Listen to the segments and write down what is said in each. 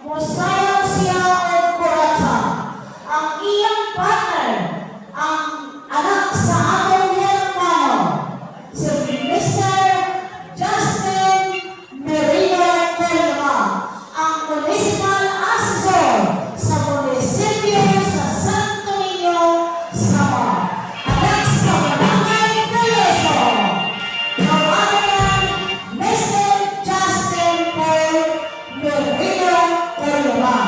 Mosayaw siya og kurata. Ang iyang partner, ang anak sa atong hermano, si Mr. Justin Merino Colima, ang municipal assessor sa munisipyo sa Santo Niño, Samar. Anak sa Barangay Peloso. Kawalan, Mr. Justin Paul Merino Colima.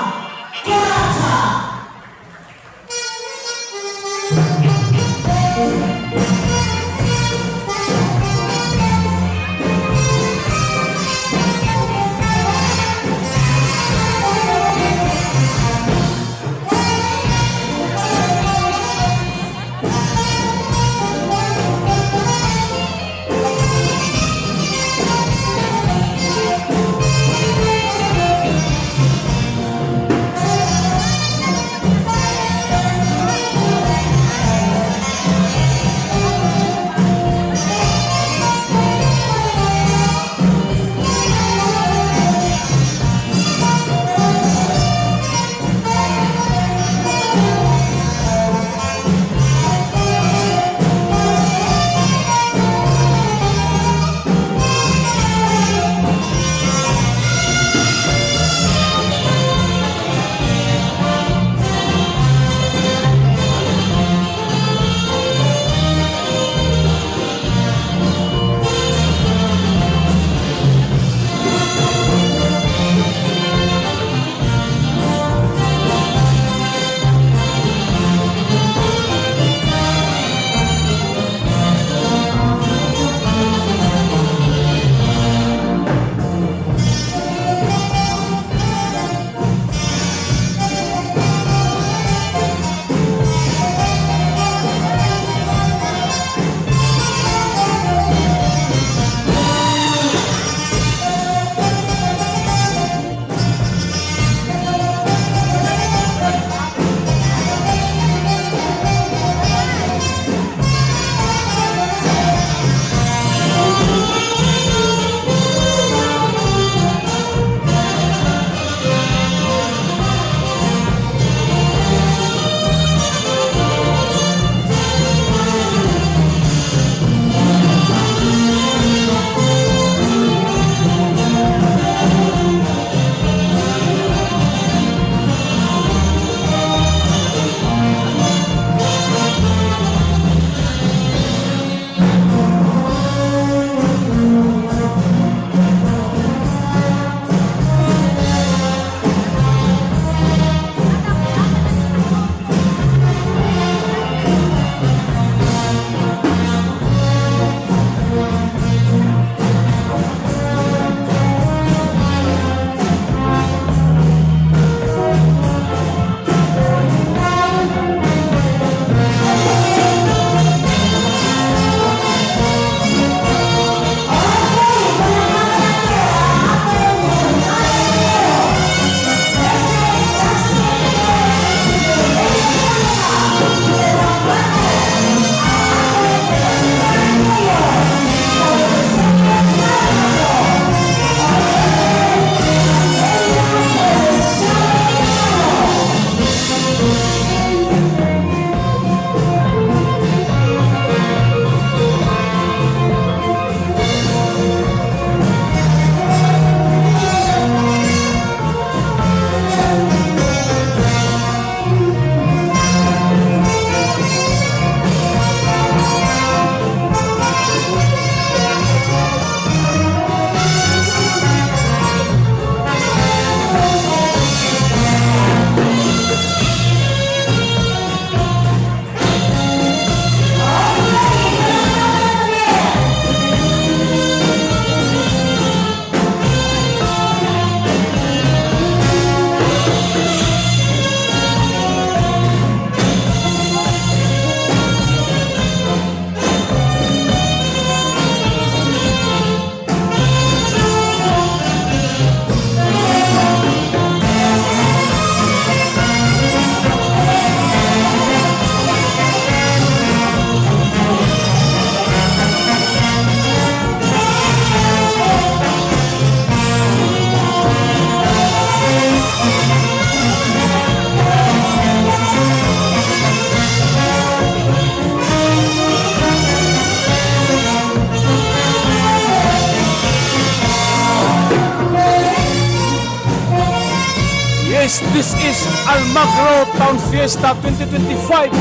guys, this is Almagro Town Fiesta 2025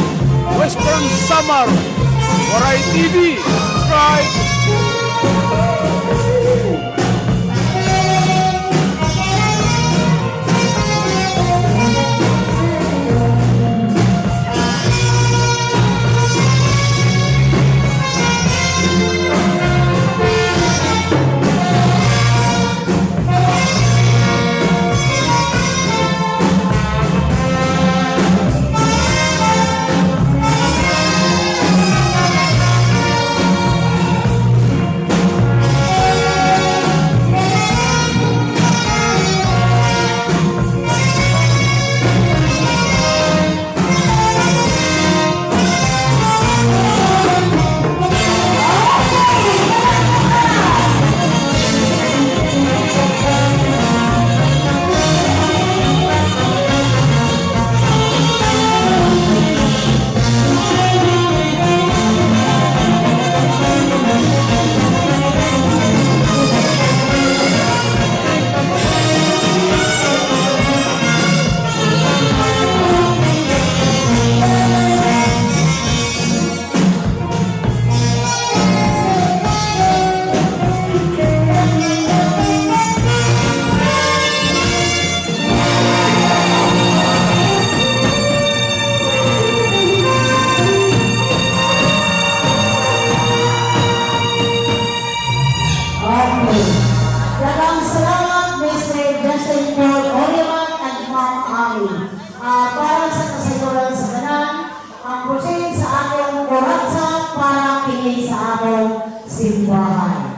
Western Summer Waray TV. Right. Okay. Dagang salamat, Mr. Justin Paul Olivan at Ma'am Ali. Para sa kasiguran sa kanan, ang proceed sa atong kuratsa para kini sa atong simbahan.